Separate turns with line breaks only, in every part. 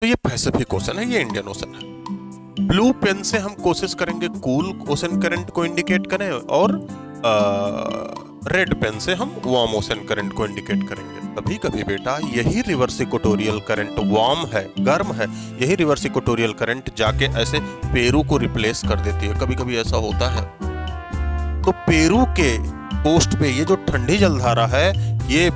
तो ये Pacific ocean है, ये इंडियन ओशन है। ब्लू पेन से हम कोशिश करेंगे कूल ओशन करंट को इंडिकेट करें, और रेड पेन से हम वार्म ओशन करंट को इंडिकेट करेंगे। कभी कभी बेटा यही रिवर्स इक्वेटोरियल करंट, वार्म है, गर्म है, यही रिवर्स इक्वेटोरियल करंट जाके ऐसे पेरू को रिप्लेस कर देती है। कभी कभी ऐसा होता है। तो पेरू के कोस्ट पे ये जो ठंडी जलधारा है, ये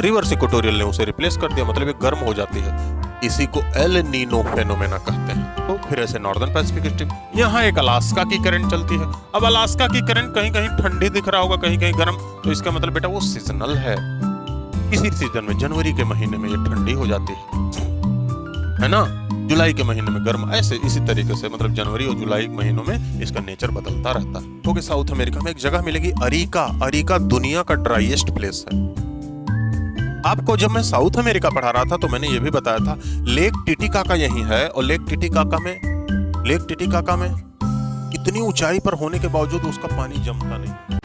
रिवर्स इक्वेटोरियल ने उसे रिप्लेस कर दिया, मतलब ये गर्म हो जाती है। इसी को एल नीनो फेनोमेना कहते हैं। तो फिर ऐसे नॉर्दर्न पैसिफिक स्ट्रीम, यहाँ एक अलास्का की करंट चलती है। अब अलास्का की करंट कहीं कहीं ठंडी दिख रहा होगा, कहीं कहीं गर्म, तो इसका मतलब बेटा वो सीजनल है। इसी सीजन में जनवरी के महीने में ये ठंडी हो जाती है ना, जुलाई के महीने में गर्म, ऐसे इसी तरीके से मतलब जनवरी और जुलाई के महीनों में इसका नेचर बदलता रहता है। तो साउथ अमेरिका में एक जगह मिलेगी अरिका। अरिका दुनिया का ड्राइएस्ट प्लेस है। आपको जब मैं साउथ अमेरिका पढ़ा रहा था तो मैंने ये भी बताया था लेक टिटिकाका यही है, और लेक टिटिकाका में इतनी ऊंचाई पर होने के बावजूद उसका पानी जमता नहीं।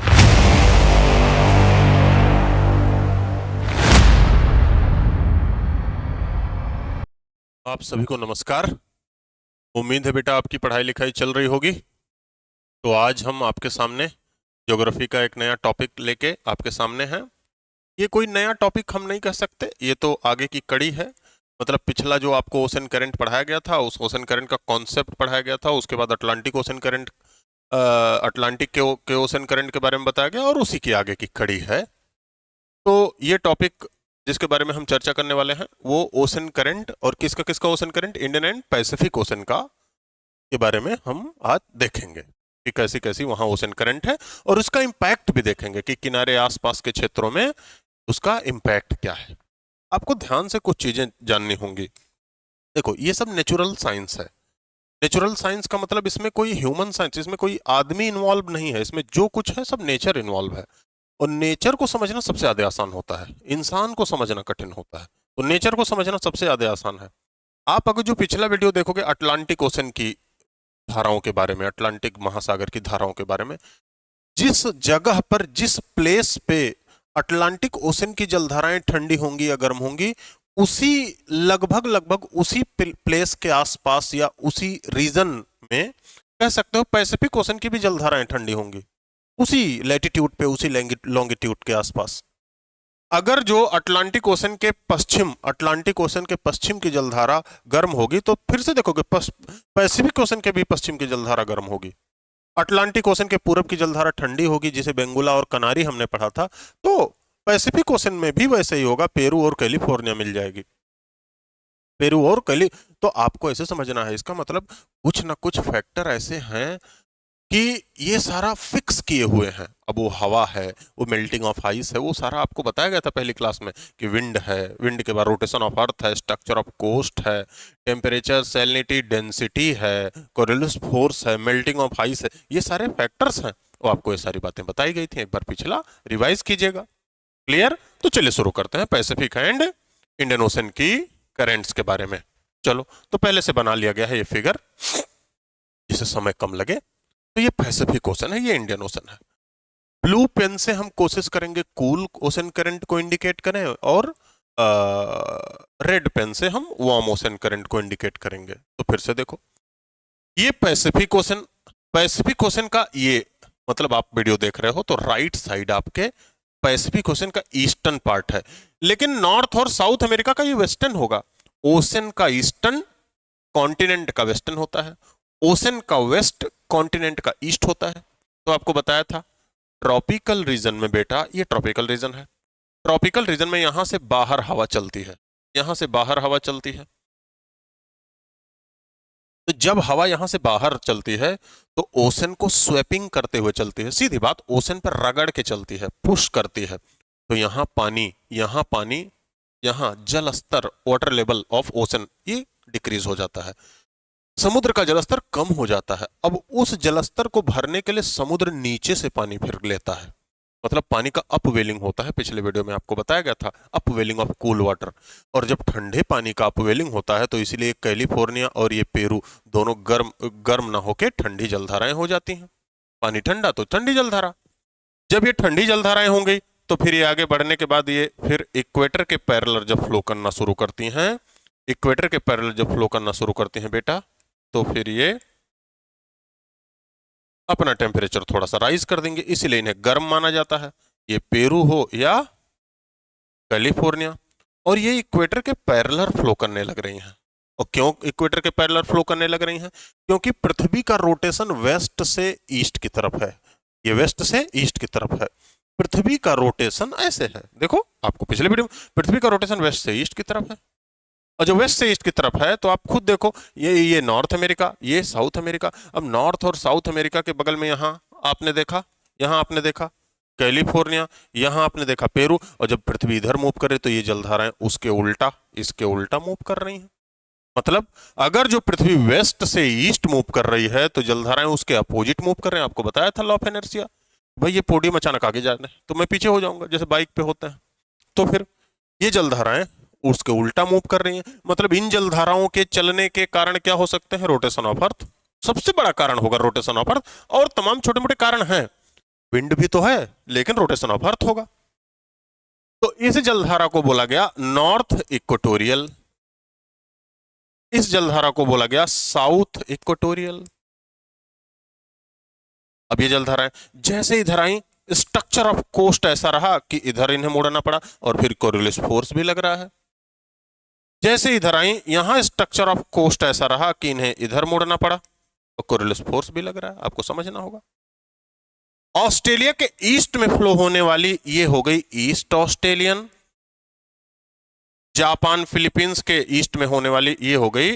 आप सभी को नमस्कार। उम्मीद है बेटा आपकी पढ़ाई लिखाई चल रही होगी। तो आज हम आपके सामने ज्योग्राफी का एक नया टॉपिक लेके आपके सामने हैं। ये कोई नया टॉपिक हम नहीं कह सकते, ये तो आगे की कड़ी है। मतलब पिछला जो आपको ओशन करंट पढ़ाया गया था, उस ओशन करंट का कॉन्सेप्ट पढ़ाया गया था, उसके बाद अटलांटिक ओशन करंट, अटलांटिक के ओशन करंट के बारे में बताया गया, और उसी की आगे की कड़ी है। तो ये टॉपिक जिसके बारे में हम चर्चा करने वाले हैं वो ओशन करंट, और किसका किसका ocean current, Indian and Pacific ocean का, के बारे में हम आज देखेंगे कि कैसी कैसी वहां ओशन करंट है, और उसका इम्पैक्ट भी देखेंगे कि किनारे आसपास के क्षेत्रों में उसका इम्पैक्ट क्या है। आपको ध्यान से कुछ चीजें जाननी होंगी। देखो ये सब नेचुरल साइंस है। नेचुरल साइंस का मतलब इसमें कोई ह्यूमन साइंस, इसमें कोई आदमी इन्वॉल्व नहीं है, इसमें जो कुछ है सब नेचर इन्वॉल्व है। और नेचर को समझना सबसे ज्यादा आसान होता है, इंसान को समझना कठिन होता है। तो नेचर को समझना सबसे ज्यादा आसान है। आप अगर जो पिछला वीडियो देखोगे अटलांटिक ओशन की धाराओं के बारे में, अटलांटिक महासागर की धाराओं के बारे में, जिस जगह पर, जिस प्लेस पे अटलांटिक ओशन की जलधाराएं ठंडी होंगी या गर्म होंगी, उसी लगभग उसी प्लेस के आसपास या उसी रीजन में कह सकते हो पैसिफिक ओशन की भी जलधाराएं ठंडी होंगी, उसी लैटिट्यूड पे, उसी लॉन्गिट्यूड के आसपास। अगर जो अटलांटिक ओशन के पश्चिम की जलधारा गर्म होगी, तो फिर से देखोगे पैसिफिक ओशन के भी पश्चिम की जलधारा गर्म होगी। अटलांटिक ओशन के पूरब की जलधारा ठंडी होगी, जिसे बेंगुला और कनारी हमने पढ़ा था। तो पैसिफिक ओशन में भी वैसे ही होगा, पेरू और कैलिफोर्निया मिल जाएगी। पेरू और कैली, तो आपको ऐसे समझना है, इसका मतलब कुछ ना कुछ फैक्टर ऐसे हैं कि ये सारा फिक्स किए हुए हैं। अब वो हवा है, वो मेल्टिंग ऑफ आइस है, वो सारा आपको बताया गया था पहली क्लास में कि विंड है, विंड के बाद रोटेशन ऑफ अर्थ है, स्ट्रक्चर ऑफ कोस्ट है, टेम्परेचर, सैलिनिटी, डेंसिटी है, कोरियोलिस फोर्स है, मेल्टिंग ऑफ आइस है, ये सारे फैक्टर्स हैं। वो आपको ये सारी बातें बताई गई थी, एक बार पिछला रिवाइज कीजिएगा। क्लियर? तो चलिए शुरू करते हैं पैसिफिक एंड इंडियन ओशन की करेंट्स के बारे में। चलो, तो पहले से बना लिया गया है ये फिगर, जिससे समय कम लगे। तो ये पैसिफिक ओशन है, ये इंडियन ओशन है। ब्लू पेन से हम कोशिश करेंगे कूल ओशन करंट को इंडिकेट करें, और रेड पेन से हम वार्म ओशन करंट को इंडिकेट करेंगे। तो फिर से देखो, ये पैसिफिक ओशन का, ये मतलब आप वीडियो देख रहे हो तो राइट साइड आपके पैसिफिक ओशन का ईस्टर्न पार्ट है, लेकिन नॉर्थ और साउथ अमेरिका का ये वेस्टर्न होगा। ओशन का ईस्टर्न, कॉन्टिनेंट का वेस्टर्न होता है। ओशन का वेस्ट, कॉन्टिनेंट का ईस्ट होता है। तो आपको बताया था ट्रॉपिकल रीजन में बेटा, ये ट्रॉपिकल रीजन है। ट्रॉपिकल रीजन में यहां से बाहर हवा चलती है, यहां से बाहर हवा चलती है। तो जब हवा यहां से बाहर चलती है तो ओशन को स्वेपिंग करते हुए चलती है, सीधी बात, ओशन पर रगड़ के चलती है, पुश करती है। तो यहां पानी, यहां जल स्तर, वाटर लेवल ऑफ ओशन, ये डिक्रीज हो जाता है, समुद्र का जलस्तर कम हो जाता है। अब उस जलस्तर को भरने के लिए समुद्र नीचे से पानी फिर लेता है, मतलब पानी का अपवेलिंग होता है। पिछले वीडियो में आपको बताया गया था अपवेलिंग ऑफ कूल वाटर। और जब ठंडे पानी का अपवेलिंग होता है तो इसलिए कैलिफोर्निया और ये पेरू दोनों गर्म ना होके ठंडी जलधाराएं हो जाती हैं। पानी ठंडा तो ठंडी जलधारा। जब ये ठंडी जलधाराएं होंगी तो फिर ये आगे बढ़ने के बाद ये फिर इक्वेटर के पैरेलल जब फ्लो करना शुरू करती हैं, इक्वेटर के पैरेलल जब फ्लो करना शुरू करते हैं बेटा, तो फिर ये अपना टेम्परेचर थोड़ा सा राइज कर देंगे, इसीलिए इन्हें गर्म माना जाता है। ये पेरू हो या कैलिफोर्निया, और ये इक्वेटर के पैरेलल फ्लो करने लग रही हैं। और क्यों इक्वेटर के पैरेलल फ्लो करने लग रही हैं? क्योंकि पृथ्वी का रोटेशन वेस्ट से ईस्ट की तरफ है। ये वेस्ट से ईस्ट की तरफ है, पृथ्वी का रोटेशन ऐसे है। देखो आपको पिछले वीडियो में, पृथ्वी का रोटेशन वेस्ट से ईस्ट की तरफ है, और जो वेस्ट से ईस्ट की तरफ है, तो आप खुद देखो, ये नॉर्थ अमेरिका, ये साउथ अमेरिका। अब नॉर्थ और साउथ अमेरिका के बगल में यहाँ आपने देखा, यहाँ आपने देखा कैलिफोर्निया, यहाँ आपने देखा पेरू। और जब पृथ्वी इधर मूव करे तो ये जलधाराएं उसके उल्टा, इसके उल्टा मूव कर रही हैं। मतलब अगर जो पृथ्वी वेस्ट से ईस्ट मूव कर रही है, तो जलधाराएं उसके अपोजिट मूव कर रहे हैं। आपको बताया था लॉ ऑफ इनर्शिया। भाई ये पोडियम अचानक आगे जा रहे हैं तो मैं पीछे हो जाऊंगा, जैसे बाइक पे होता है। तो फिर ये जलधाराएं उसके उल्टा मूव कर रही हैं। मतलब इन जलधाराओं के चलने के कारण क्या हो सकते हैं? रोटेशन ऑफ अर्थ सबसे बड़ा कारण होगा, रोटेशन ऑफ अर्थ। और तमाम छोटे मोटे कारण हैं, विंड भी तो है, लेकिन रोटेशन ऑफ अर्थ होगा। तो इस जलधारा को बोला गया नॉर्थ इक्वेटोरियल, इस जलधारा को बोला गया साउथ इक्वेटोरियल। अब ये जलधाराएं जैसे इधर आई, स्ट्रक्चर ऑफ कोस्ट ऐसा रहा कि इधर इन्हें मोड़ना पड़ा, और फिर कोरियोलिस फोर्स भी लग रहा है। जैसे इधर आई, यहां स्ट्रक्चर ऑफ कोस्ट ऐसा रहा कि इन्हें इधर मोड़ना पड़ा, और कोरियोलिस फोर्स भी लग रहा है। आपको समझना होगा। ऑस्ट्रेलिया के ईस्ट में फ्लो होने वाली ये हो गई ईस्ट ऑस्ट्रेलियन। जापान फिलीपींस के ईस्ट में होने वाली ये हो गई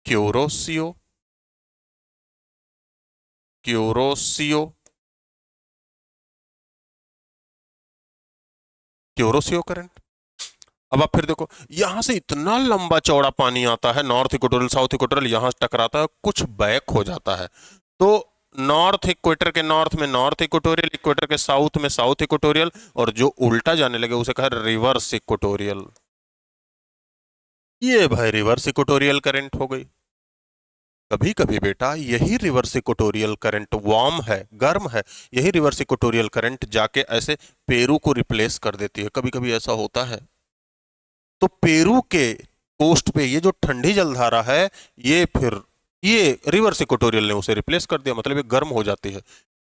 क्यूरोसियो, क्यूरोसियो, क्यूरोसियो करंट। अब आप फिर देखो, यहां से इतना लंबा चौड़ा पानी आता है, नॉर्थ इक्वेटोरियल साउथ इक्वेटोरियल, यहां से टकराता है, कुछ बैक हो जाता है। तो नॉर्थ इक्वेटर के नॉर्थ में नॉर्थ इक्वेटोरियल, इक्वेटर के साउथ में साउथ इक्वेटोरियल, और जो उल्टा जाने लगे उसे कहा रिवर्स इक्वेटोरियल। ये भाई रिवर्स इक्वेटोरियल करंट हो गई। कभी कभी बेटा यही रिवर्स इक्वेटोरियल करंट वार्म है, गर्म है, यही रिवर्स इक्वेटोरियल करंट जाके ऐसे पेरू को रिप्लेस कर देती है। कभी कभी ऐसा होता है। तो पेरू के कोस्ट पे ये जो ठंडी जलधारा है, ये फिर ये रिवर्स इक्वेटोरियल ने उसे रिप्लेस कर दिया, मतलब ये गर्म हो जाती है।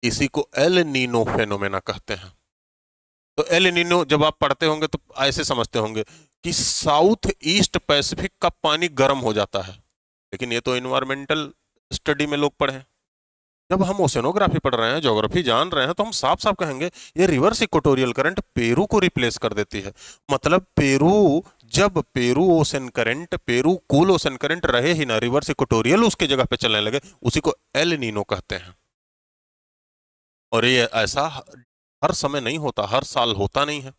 इसी को एल नीनो फेनोमेना कहते हैं। तो एल नीनो जब आप पढ़ते होंगे तो ऐसे समझते होंगे कि साउथ ईस्ट पैसिफिक का पानी गर्म हो जाता है, लेकिन ये तो इन्वायरमेंटल स्टडी में लोग पढ़े हैं। जब हम ओशनोग्राफी पढ़ रहे हैं, ज्योग्राफी जान रहे हैं, तो हम साफ साफ कहेंगे ये रिवर्स इक्वेटोरियल करंट पेरू को रिप्लेस कर देती है। मतलब पेरू, जब Peru ocean current, Peru cool ocean current रहे ही ना, रिवर्स इक्वेटोरियल उसके जगह पे चलने लगे, उसी को एल नीनो कहते हैं। और ये ऐसा हर समय नहीं होता, हर साल होता नहीं है।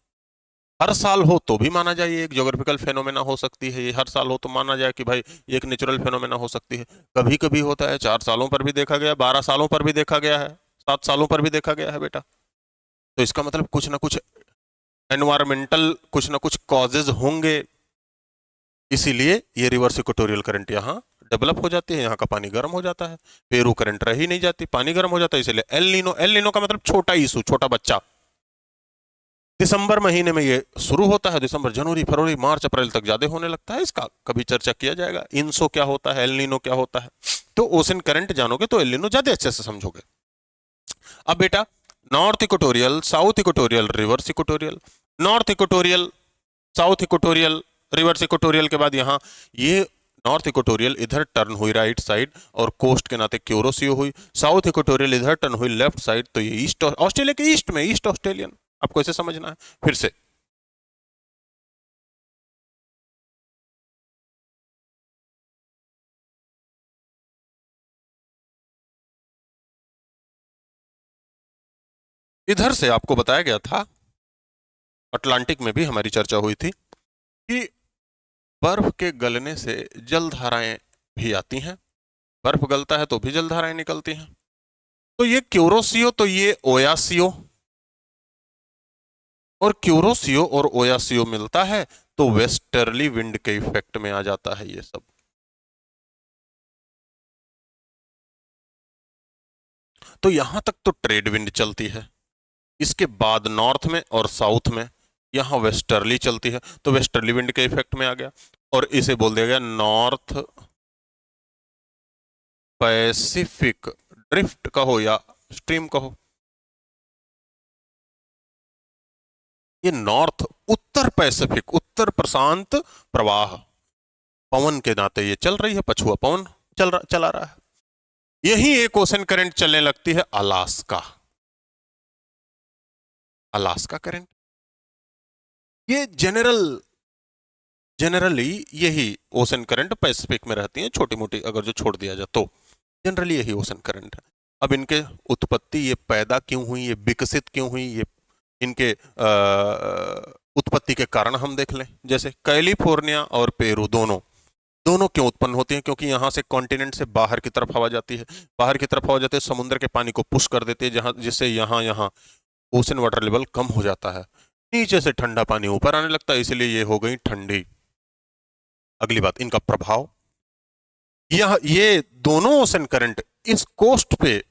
हर साल हो तो भी माना जाए ये एक ज्योग्राफिकल फेनोमेना हो सकती है, ये हर साल हो तो माना जाए कि भाई ये एक नेचुरल फेनोमेना हो सकती है। कभी कभी होता है, 4 सालों पर भी देखा गया, 12 सालों पर भी देखा गया है, 7 सालों पर भी देखा गया है बेटा। तो इसका मतलब कुछ ना कुछ एनवायरमेंटल, कुछ ना कुछ कॉजेज होंगे, इसीलिए ये रिवर्स इक्वेटोरियल करंट यहाँ डेवलप हो जाती है, यहाँ का पानी गर्म हो जाता है। पेरू करंट रह ही नहीं जाती, पानी गर्म हो जाता है, इसलिए एल नीनो। एल नीनो का मतलब छोटा इशू, छोटा बच्चा। दिसंबर महीने में ये शुरू होता है, दिसंबर जनवरी फरवरी मार्च अप्रैल तक ज्यादा होने लगता है। इसका कभी चर्चा किया जाएगा, इनसो क्या होता है, एल नीनो क्या होता है। तो ओशन करंट जानोगे तो एल नीनो ज्यादा अच्छे से समझोगे। अब बेटा north equatorial, south equatorial, reverse equatorial, north equatorial, south equatorial, reverse equatorial के बाद यहाँ ये नॉर्थ इक्वेटोरियल इधर टर्न हुई राइट साइड, और कोस्ट के नाते क्यूरोसियो हुई। साउथ इक्वेटोरियल इधर टर्न हुई लेफ्ट साइड, तो ये ईस्ट ऑस्ट्रेलिया के ईस्ट में ईस्ट ऑस्ट्रेलियन। आपको ऐसे समझना है। फिर से इधर से आपको बताया गया था, अटलांटिक में भी हमारी चर्चा हुई थी कि बर्फ के गलने से जलधाराएं भी आती हैं। बर्फ गलता है तो भी जलधाराएं निकलती हैं। तो ये क्यूरोसियो, तो ये ओयासियो, और क्यूरोसियो और ओयासियो मिलता है तो वेस्टर्ली विंड के इफेक्ट में आ जाता है ये सब। तो यहां तक तो ट्रेड विंड चलती है। इसके बाद नॉर्थ में और साउथ में यहां वेस्टर्ली चलती है, तो वेस्टर्ली विंड के इफेक्ट में आ गया। और इसे बोल दिया गया नॉर्थ पैसिफिक ड्रिफ्ट कहो या स्ट्रीम कहो। ये नॉर्थ उत्तर पैसिफिक उत्तर प्रशांत प्रवाह पवन के नाते ये चल रही है, पछुआ पवन चला रहा है। यही एक ओशन करंट चलने लगती है अलास्का, अलास्का करंट। ये जनरली यही ओशन करंट पैसिफिक में रहती हैं, छोटी मोटी अगर जो छोड़ दिया जाए तो जनरली यही ओशन करंट है। अब इनके उत्पत्ति, ये पैदा क्यों हुई, ये विकसित क्यों हुई, ये इनके उत्पत्ति के कारण हम देख लें। जैसे कैलिफोर्निया और पेरू दोनों क्यों उत्पन्न होती हैं? क्योंकि यहाँ से कॉन्टिनेंट से बाहर की तरफ हवा जाती है, बाहर की तरफ हवा जाती है, समुद्र के पानी को पुश कर देती है, जहाँ जिससे यहाँ यहाँ ओशन वाटर लेवल कम हो जाता है, नीचे से ठंडा पानी ऊपर आने लगता है, इसलिए ये हो गई ठंडी। अगली बात, इनका प्रभाव, ये दोनों ओशन करंट इस कोस्ट पे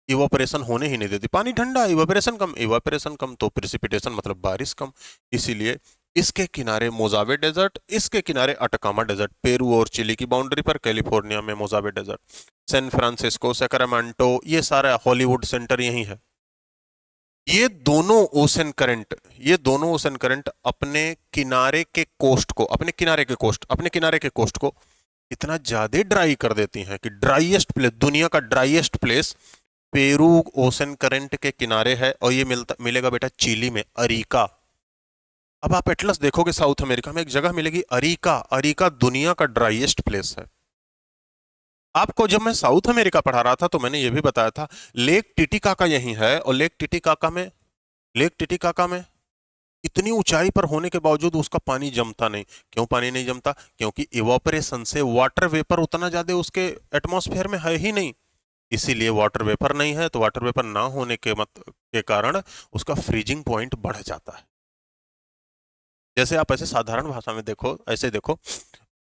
इवापोरेशन होने ही नहीं देती। पानी ठंडा, इवापोरेशन कम तो प्रेसिपिटेशन मतलब बारिश कम। इसीलिए इसके किनारे मोजावे डेजर्ट, इसके किनारे अटकामा डेजर्ट, पेरू और चिली की बाउंड्री पर कैलिफोर्निया में मोजावे डेजर्ट, सैन फ्रांसिस्को, सैक्रामेंटो, ये सारा हॉलीवुड सेंटर यही है। ये दोनों ओशन करंट अपने किनारे के कोस्ट को इतना ज्यादा ड्राई कर देती हैं कि ड्राईएस्ट प्लेस, दुनिया का ड्राईएस्ट प्लेस पेरू ओशन करंट के किनारे है, और ये मिलेगा बेटा चिली में, अरीका। अब आप एटलस देखोगे साउथ अमेरिका में एक जगह मिलेगी अरीका, अरीका दुनिया का ड्राईएस्ट प्लेस है। आपको जब मैं साउथ अमेरिका पढ़ा रहा था तो मैंने ये भी बताया था लेक टिटिकाका यही है, और लेक टिटिकाका में इतनी ऊंचाई पर होने के बावजूद उसका पानी जमता नहीं। क्यों पानी नहीं जमता? क्योंकि इवापोरेशन से वाटर वेपर उतना ज्यादा उसके एटमॉस्फेयर में है ही नहीं, इसीलिए वाटर वेपर नहीं है, तो वाटर वेपर ना होने के कारण उसका फ्रीजिंग पॉइंट बढ़ जाता है। जैसे आप ऐसे साधारण भाषा में देखो,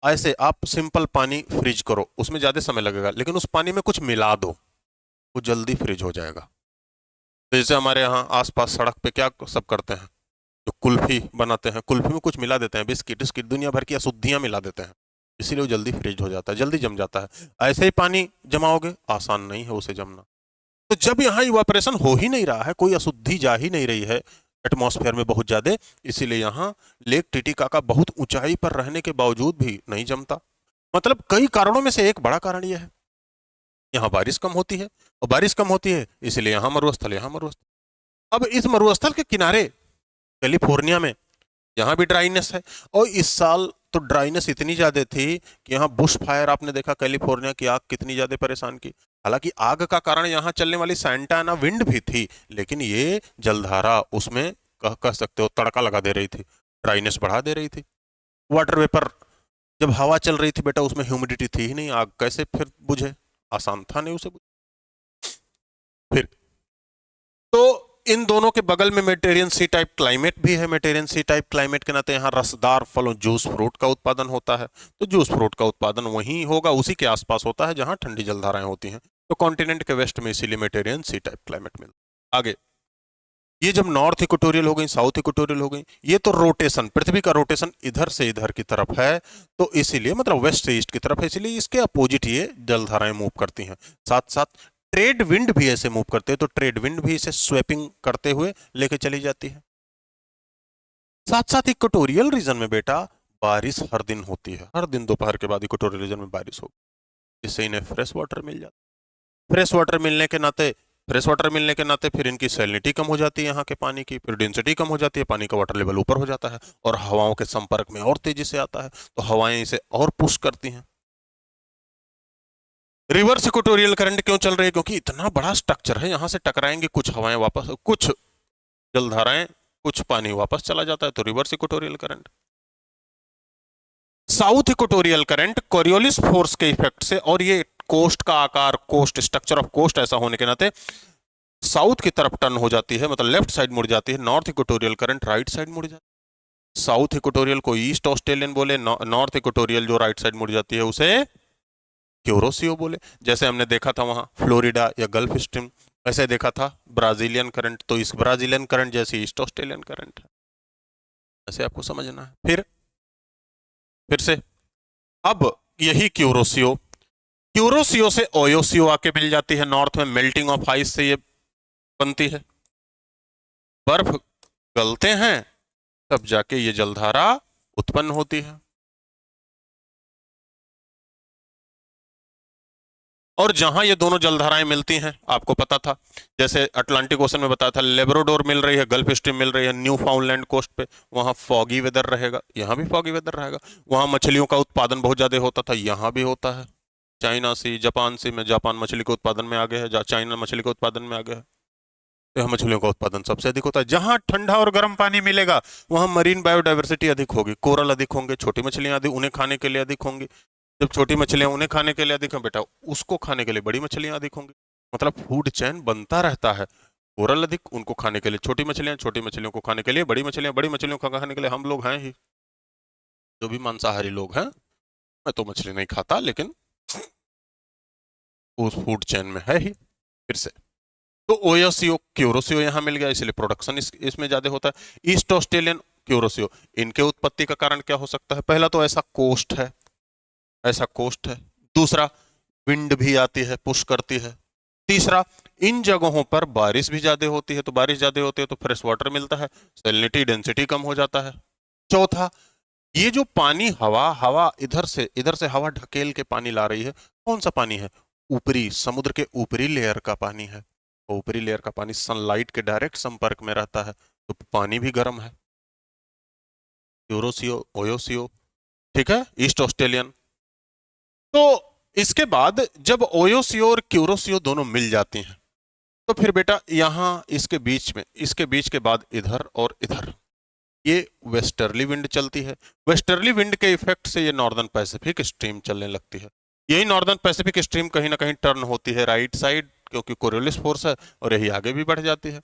ऐसे आप सिंपल पानी फ्रीज करो, उसमें ज्यादा समय लगेगा, लेकिन उस पानी में कुछ मिला दो, वो जल्दी फ्रीज हो जाएगा। तो जैसे हमारे यहाँ आसपास सड़क पे क्या सब करते हैं, जो कुल्फी बनाते हैं, कुल्फी में कुछ मिला देते हैं, बिस्किट बिस्किट दुनिया भर की अशुद्धियां मिला देते हैं, इसीलिए वो जल्दी फ्रीज हो जाता है, जल्दी जम जाता है। ऐसे ही पानी जमाओगे, आसान नहीं है उसे जमना। तो जब यहाँ इवापोरेशन हो ही नहीं रहा है, कोई अशुद्धि जा ही नहीं रही है एटमॉस्फेयर में बहुत ज्यादा, इसीलिए यहाँ लेक टिटिकाका बहुत ऊंचाई पर रहने के बावजूद भी नहीं जमता। मतलब कई कारणों में से एक बड़ा कारण यह है, यहाँ बारिश कम होती है, और बारिश कम होती है इसलिए यहाँ मरुस्थल। अब इस मरुस्थल के किनारे कैलिफोर्निया में यहाँ भी ड्राइनेस है, और इस साल तो ड्राइनेस इतनी ज्यादा थी कि यहाँ बुश फायर, आपने देखा कैलिफोर्निया की आग कितनी ज्यादा परेशान की। हालांकि आग का कारण यहाँ चलने वाली सैंटा एना विंड भी थी, लेकिन ये जलधारा उसमें कह सकते हो तड़का लगा दे रही थी, ड्राइनेस बढ़ा दे रही थी। वाटर वेपर, जब हवा चल रही थी बेटा उसमें ह्यूमिडिटी थी ही नहीं, आग कैसे फिर बुझे? आसान था नहीं उसे फिर। तो इन दोनों के बगल में मेडिटेरियन सी टाइप क्लाइमेट भी है। मेडिटेरियन सी टाइप क्लाइमेट के नाते यहाँ रसदार फलों, जूस फ्रूट का उत्पादन होता है, तो जूस फ्रूट का उत्पादन वहीं होगा, उसी के आसपास होता है जहाँ ठंडी जलधाराएं होती हैं। तो कॉन्टिनेंट के वेस्ट में इसीलिए मेडिटेरियन सी टाइप क्लाइमेट मिलता। आगे, ये जब नॉर्थ इक्वेटोरियल हो गई, साउथ इक्वेटोरियल हो गई, ये तो रोटेशन, पृथ्वी का रोटेशन इधर से इधर की तरफ है, तो इसीलिए मतलब वेस्ट से ईस्ट की तरफ है, इसीलिए इसके अपोजिट ये जलधाराएं मूव करती हैं। साथ साथ ट्रेड विंड भी ऐसे मूव करते हैं, तो ट्रेड विंड भी इसे स्वेपिंग करते हुए लेके चली जाती है। साथ साथ इक्वेटोरियल रीजन में बेटा बारिश हर दिन होती है, हर दिन दोपहर के बाद इक्वेटोरियल रीजन में बारिश होगी, इससे इन्हें फ्रेश वाटर मिल जाता है। फ्रेश वाटर मिलने के नाते फिर इनकी सैलिनिटी कम हो जाती है, यहाँ के पानी की फिर डेंसिटी कम हो जाती है, पानी का वाटर लेवल ऊपर हो जाता है, और हवाओं के संपर्क में और तेजी से आता है, तो हवाएं इसे और पुश करती हैं। रिवर्स इक्वेटोरियल करंट क्यों चल रही है? क्योंकि इतना बड़ा स्ट्रक्चर है, यहां से टकराएंगे कुछ हवाएं, वापस कुछ जलधाराएं, कुछ पानी वापस चला जाता है, तो reverse equatorial current. South equatorial current Coriolis force के इफेक्ट से, और ये कोस्ट का आकार, कोस्ट स्ट्रक्चर ऑफ कोस्ट ऐसा होने के नाते साउथ की तरफ टर्न हो जाती है, मतलब लेफ्ट साइड मुड़ जाती है। North equatorial current right side मुड़ जाती है। साउथ इक्वेटोरियल को ईस्ट ऑस्ट्रेलियन बोले, नॉर्थ इक्वेटोरियल जो राइट साइड मुड़ जाती है उसे क्यूरोसियो बोले। जैसे हमने देखा था वहां फ्लोरिडा या गल्फ स्ट्रीम, ऐसे देखा था ब्राजीलियन करंट, तो इस ब्राजीलियन करंट जैसे ईस्ट ऑस्ट्रेलियन करंट है, ऐसे आपको समझना है। फिर से अब यही क्यूरोसियो, क्यूरोसियो से ओयोसियो आके मिल जाती है, नॉर्थ में मेल्टिंग ऑफ आइस से ये बनती है, बर्फ गलते हैं तब जाके ये जलधारा उत्पन्न होती है। और जहां ये दोनों जलधाराएं मिलती हैं आपको पता था, जैसे अटलांटिक ओशन में बताया था लेब्राडोर मिल रही है, गल्फ स्ट्रीम मिल रही है, न्यू फाउंडलैंड कोस्ट पे, वहां फॉगी वेदर रहेगा, यहाँ भी फॉगी वेदर रहेगा। वहां मछलियों का उत्पादन बहुत ज्यादा होता था, यहाँ भी होता है। चाइना सी, जापान सी में, जापान मछली के उत्पादन में आगे है, चाइना मछली के उत्पादन में आगे है, तो यहाँ मछलियों का उत्पादन सबसे अधिक होता है। जहां ठंडा और गर्म पानी मिलेगा वहां मरीन बायोडाइवर्सिटी अधिक होगी, कोरल अधिक होंगे, छोटी मछलियां अधिक उन्हें खाने के लिए अधिक होंगी। जब छोटी मछलियां उन्हें खाने के लिए अधिक हैं बेटा, उसको खाने के लिए बड़ी मछलियां अधिक होंगी, मतलब फूड चेन बनता रहता है। कोरल अधिक, उनको खाने के लिए छोटी मछलियां, छोटी मछलियों को खाने के लिए बड़ी मछलियां, बड़ी मछलियों को खाने के लिए हम लोग हैं ही, जो भी मांसाहारी लोग हैं। मैं तो मछली नहीं खाता लेकिन उस फूड चेन में है ही। फिर से तो ओयोसियो क्यूरोसियो यहाँ मिल गया, इसलिए प्रोडक्शन इसमें ज्यादा होता है। ईस्ट ऑस्ट्रेलियन क्यूरोसियो, इनके उत्पत्ति का कारण क्या हो सकता है? पहला तो ऐसा कोस्ट है, ऐसा कोस्ट है। दूसरा, विंड भी आती है, पुश करती है। तीसरा, इन जगहों पर बारिश भी ज्यादा होती है, तो बारिश ज्यादा होती है तो फ्रेश वाटर मिलता है, सैलिनिटी डेंसिटी कम हो जाता है। चौथा, ये जो पानी, हवा हवा इधर से हवा ढकेल के पानी ला रही है, कौन सा पानी है? ऊपरी, समुद्र के ऊपरी लेयर का पानी है। तो ऊपरी लेयर का पानी सनलाइट के डायरेक्ट संपर्क में रहता है, तो पानी भी गर्म है। यूरोसियो, ओयोसियो, ठीक है, ईस्ट ऑस्ट्रेलियन। तो इसके बाद जब ओयोसियो और क्यूरोसियो दोनों मिल जाती हैं, तो फिर बेटा यहां इसके बीच के बाद इधर और इधर ये वेस्टर्ली विंड चलती है। वेस्टर्ली विंड के इफेक्ट से ये नॉर्दर्न पैसिफिक स्ट्रीम चलने लगती है। यही नॉर्दर्न पैसिफिक स्ट्रीम कहीं ना कहीं टर्न होती है राइट साइड, क्योंकि कोरियोलिस फोर्स है, और यही आगे भी बढ़ जाती है,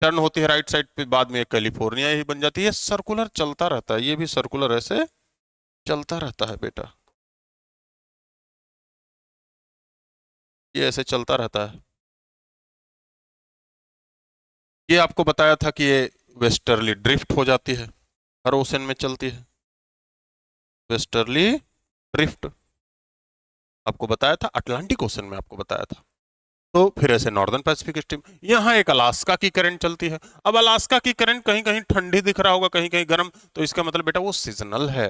टर्न होती है राइट साइड पे, बाद में कैलिफोर्निया ही बन जाती है। सर्कुलर चलता रहता है, ये भी सर्कुलर ऐसे चलता रहता है बेटा, ये ऐसे चलता रहता है। ये आपको बताया था कि ये वेस्टर्ली ड्रिफ्ट हो जाती है, हर ओशन में चलती है वेस्टर्ली ड्रिफ्ट, आपको बताया था अटलांटिक ओशन में, आपको बताया था। तो फिर ऐसे नॉर्दर्न पैसिफिक स्ट्रीम, यहाँ एक अलास्का की करंट चलती है। अब अलास्का की करंट कहीं कहीं ठंडी दिख रहा होगा, कहीं कहीं गर्म, तो इसका मतलब बेटा वो सीजनल है।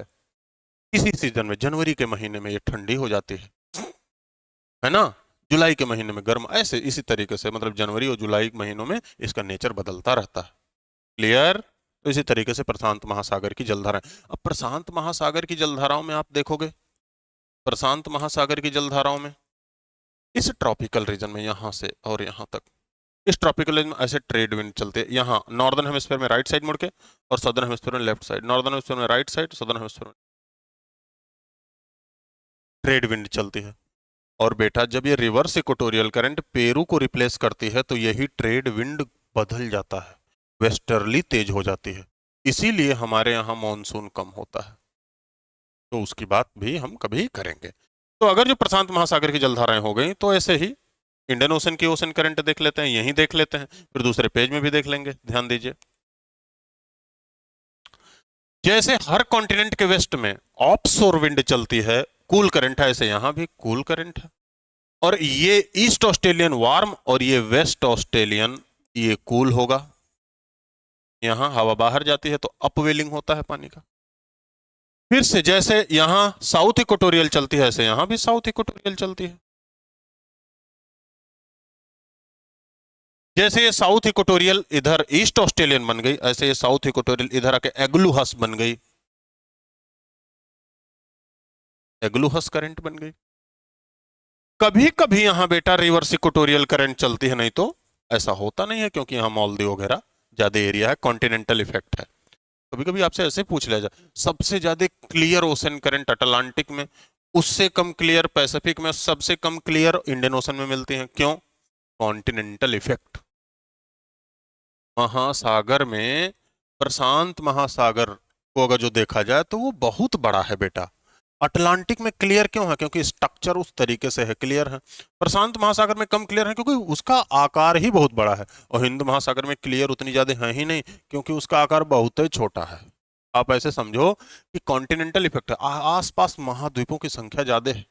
किसी सीजन में, जनवरी के महीने में ये ठंडी हो जाती है ना, जुलाई के महीने में गर्म, ऐसे इसी तरीके से मतलब जनवरी और जुलाई के महीनों में इसका नेचर बदलता रहता है। क्लियर? तो इसी तरीके से प्रशांत महासागर की जलधाराएं। अब प्रशांत महासागर की जलधाराओं में आप देखोगे, प्रशांत महासागर की जलधाराओं में इस ट्रॉपिकल रीजन में यहां से और यहां तक, इस ट्रॉपिकल रीजन में ऐसे ट्रेड विंड चलते हैं। यहाँ नॉर्दर्न हेमिस्फीयर में राइट साइड मुड़ के, और सदर्न हेमिस्फीयर में लेफ्ट साइड, नॉर्दर्न हेमिस्फीयर में राइट साइड, सदर्न हेमिस्फीयर में ट्रेड विंड चलती है। और बेटा जब ये रिवर्स इक्वेटोरियल करंट पेरू को रिप्लेस करती है, तो यही ट्रेड विंड बदल जाता है, वेस्टर्ली तेज हो जाती है, इसीलिए हमारे यहाँ मॉनसून कम होता है। तो उसकी बात भी हम कभी करेंगे। तो अगर जो प्रशांत महासागर की जलधाराएं हो गई, तो ऐसे ही इंडियन ओशन की ओशन करंट देख लेते हैं, यहीं देख लेते हैं, फिर दूसरे पेज में भी देख लेंगे, ध्यान दीजिए। जैसे हर कॉन्टिनेंट के वेस्ट में ऑफशोर विंड चलती है, कूल करंट है, ऐसे यहां भी कूल करंट है। और ये ईस्ट ऑस्ट्रेलियन वार्म और ये वेस्ट ऑस्ट्रेलियन ये कूल होगा। यहां हवा बाहर जाती है तो अपवेलिंग होता है पानी का। फिर से जैसे यहां साउथ इक्वेटोरियल चलती है, ऐसे यहां भी साउथ इक्वेटोरियल चलती है। जैसे ये साउथ इक्वेटोरियल इधर ईस्ट ऑस्ट्रेलियन बन गई, ऐसे ये साउथ इक्वेटोरियल इधर आके एग्लूहस बन गई, एग्लूहस करंट बन गई। कभी कभी यहां बेटा रिवर्स इक्वेटोरियल करंट चलती है, नहीं तो ऐसा होता नहीं है, क्योंकि यहां मालदीव वगैरह ज्यादा एरिया है, कॉन्टिनेंटल इफेक्ट है। कभी कभी आपसे ऐसे पूछ लिया जाए, सबसे ज्यादा क्लियर ओशन करंट अटलांटिक में, उससे कम क्लियर पैसिफिक में, सबसे कम क्लियर इंडियन ओशन में मिलती है। क्यों? Continental effect. महासागर में, प्रशांत महासागर को अगर जो देखा जाए तो वो बहुत बड़ा है बेटा। अटलांटिक में क्लियर क्यों है? क्योंकि स्ट्रक्चर उस तरीके से है, क्लियर है। प्रशांत महासागर में कम क्लियर है क्योंकि उसका आकार ही बहुत बड़ा है, और हिंद महासागर में क्लियर उतनी ज्यादा है ही नहीं, क्योंकि उसका आकार बहुत ही छोटा है, आप ऐसे समझो कि कॉन्टिनेंटल इफेक्ट है, आसपास महाद्वीपों की संख्या ज्यादा है।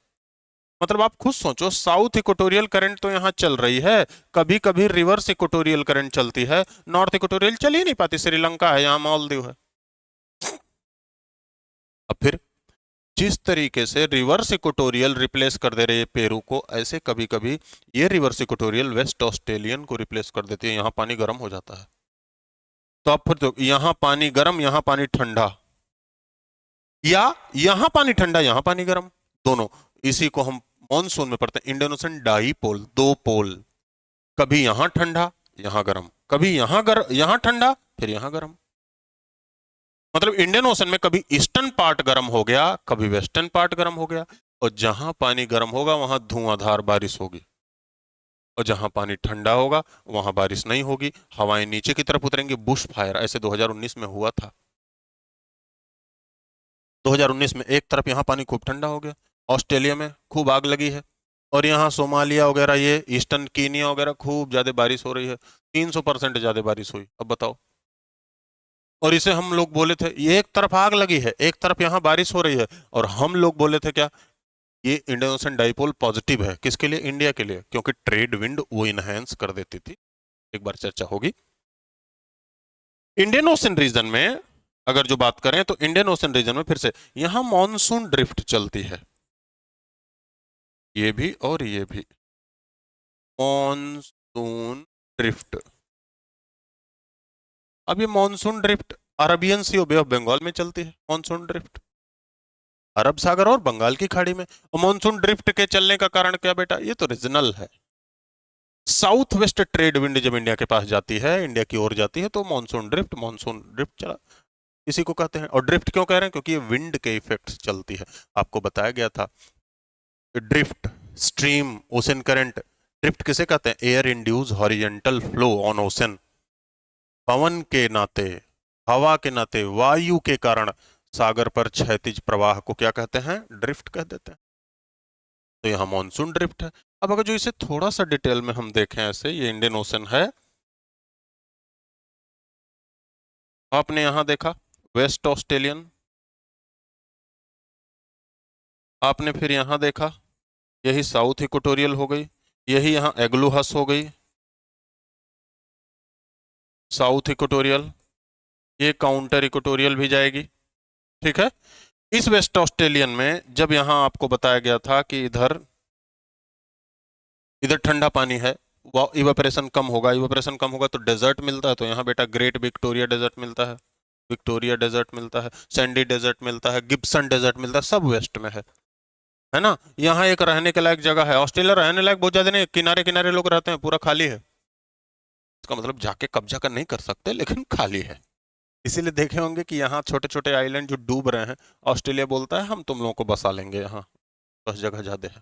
मतलब आप खुद सोचो, साउथ इक्वेटोरियल करंट तो यहाँ चल रही है, कभी कभी रिवर्स इक्वेटोरियल करंट चलती है, नॉर्थ इक्वेटोरियल चल ही नहीं पाती, श्रीलंका है यहाँ, मालदीव है। अब फिर जिस तरीके से रिवर्स इक्वेटोरियल रिप्लेस कर दे रही है पेरू को, ऐसे कभी कभी ये रिवर्स इक्वेटोरियल वेस्ट ऑस्ट्रेलियन को रिप्लेस कर देती है, यहाँ पानी गर्म हो जाता है। तो अब फिर तो यहाँ पानी गर्म, यहाँ पानी ठंडा, या यहाँ पानी ठंडा यहाँ पानी गर्म, दोनों। इसी को हम मॉनसून में पढ़ते हैं इंडियन ओशन डाईपोल, दो पोल, कभी यहां ठंडा यहां गर्म, कभी यहां ठंडा फिर यहां गर्म। मतलब इंडियन ओशन में कभी ईस्टर्न पार्ट गर्म हो गया, कभी वेस्टर्न पार्ट गर्म हो गया, और जहां पानी गर्म होगा वहां धुआंधार बारिश होगी, और जहां पानी ठंडा होगा वहां बारिश नहीं होगी, हवाएं नीचे की तरफ उतरेंगी, बुश फायर। ऐसे 2019 में हुआ था। 2019 में एक तरफ यहाँ पानी खूब ठंडा हो गया, ऑस्ट्रेलिया में खूब आग लगी है, और यहाँ सोमालिया वगैरह, ये ईस्टर्न कीनिया वगैरह खूब ज्यादा बारिश हो रही है, 300% ज्यादा बारिश हुई। अब बताओ। और इसे हम लोग बोले थे, ये एक तरफ आग लगी है, एक तरफ यहाँ बारिश हो रही है, और हम लोग बोले थे क्या, ये इंडियन ओशन डाइपोल पॉजिटिव है। किसके लिए? इंडिया के लिए, क्योंकि ट्रेड विंड वो इनहेंस कर देती थी। एक बार चर्चा होगी। इंडियन ओशन रीजन में अगर जो बात करें तो इंडियन ओशन रीजन में फिर से यहां मॉनसून ड्रिफ्ट चलती है, ये भी और ये भी, मॉनसून ड्रिफ्ट। अब ये मॉनसून ड्रिफ्ट अरबियन सी और बे ऑफ बंगाल में चलती है, मॉनसून ड्रिफ्ट अरब सागर और बंगाल की खाड़ी में। और मॉनसून ड्रिफ्ट के चलने का कारण क्या बेटा? ये तो रीजनल है। साउथ वेस्ट ट्रेड विंड जब इंडिया के पास जाती है, इंडिया की ओर जाती है, तो मॉनसून ड्रिफ्ट चला, इसी को कहते हैं। और ड्रिफ्ट क्यों कह रहे हैं? क्योंकि ये विंड के इफेक्ट चलती है। आपको बताया गया था drift, stream, ocean current. Drift किसे कहते हैं? Air induce horizontal flow on ocean. पवन के नाते, हवा के नाते, वायु के कारण सागर पर क्षैतिज प्रवाह को क्या कहते हैं? ड्रिफ्ट कह देते हैं। तो यहां मॉनसून ड्रिफ्ट है। अब अगर जो इसे थोड़ा सा डिटेल में हम देखें, ऐसे ये इंडियन ओशन है, आपने यहां देखा वेस्ट ऑस्ट्रेलियन, आपने फिर यहां देखा यही साउथ इक्वेटोरियल हो गई, यही यहां एग्लूहस हो गई, साउथ इक्वेटोरियल, ये काउंटर इक्वेटोरियल भी जाएगी। ठीक है। इस वेस्ट ऑस्ट्रेलियन में जब यहां आपको बताया गया था कि इधर इधर ठंडा पानी है, इवेपरेशन कम होगा, इवेपरेशन कम होगा तो डेजर्ट मिलता है, तो यहाँ बेटा ग्रेट विक्टोरिया डेजर्ट मिलता है, विक्टोरिया डेजर्ट मिलता है, सैंडी डेजर्ट मिलता है, गिब्सन डेजर्ट मिलता है, सब वेस्ट में है ना। यहाँ एक रहने के लायक जगह है, ऑस्ट्रेलिया रहने लायक बहुत ज्यादा नहीं, किनारे किनारे लोग रहते हैं, पूरा खाली है। इसका मतलब जाके कब्जा कर नहीं कर सकते, लेकिन खाली है। इसीलिए देखे होंगे कि यहाँ छोटे छोटे आइलैंड जो डूब रहे हैं, ऑस्ट्रेलिया बोलता है हम तुम लोगों को बसा लेंगे, यहाँ बस जगह ज्यादा है।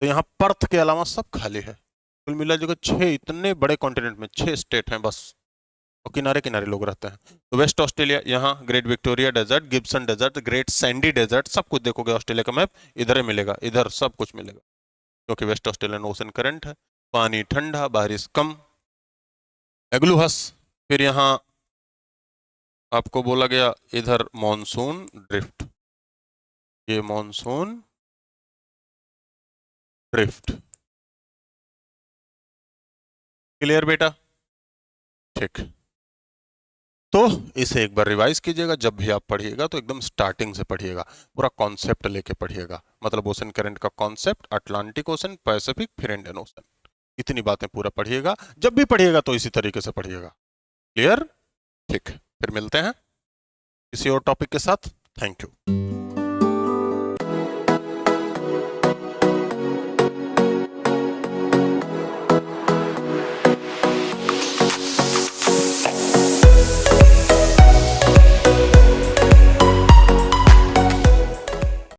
तो यहाँ पर्थ के अलावा सब खाली है। कुल मिला जुला 6, इतने बड़े कॉन्टिनेंट में 6 स्टेट हैं बस, और किनारे किनारे लोग रहते हैं। तो वेस्ट ऑस्ट्रेलिया, यहाँ Great Victoria Desert, Gibson Desert, Great Sandy Desert, सब कुछ देखोगे ऑस्ट्रेलिया का मैप इधर ही मिलेगा, इधर सब कुछ मिलेगा, क्योंकि वेस्ट ऑस्ट्रेलियन ओशन करंट है, पानी ठंडा, बारिश कम, एग्लूहस। फिर यहाँ आपको बोला गया इधर मॉनसून ड्रिफ्ट, ये मॉनसून ड्रिफ्ट। क्लियर बेटा? ठीक। तो इसे एक बार रिवाइज कीजिएगा, जब भी आप पढ़िएगा तो एकदम स्टार्टिंग से पढ़िएगा, पूरा कॉन्सेप्ट लेके पढ़िएगा। मतलब ओशन करंट का कॉन्सेप्ट, अटलांटिक ओशन, पैसिफिक, फिर इंडियन ओशन, इतनी बातें पूरा पढ़िएगा। जब भी पढ़िएगा तो इसी तरीके से पढ़िएगा। क्लियर? ठीक। फिर मिलते हैं किसी और टॉपिक के साथ। Thank you.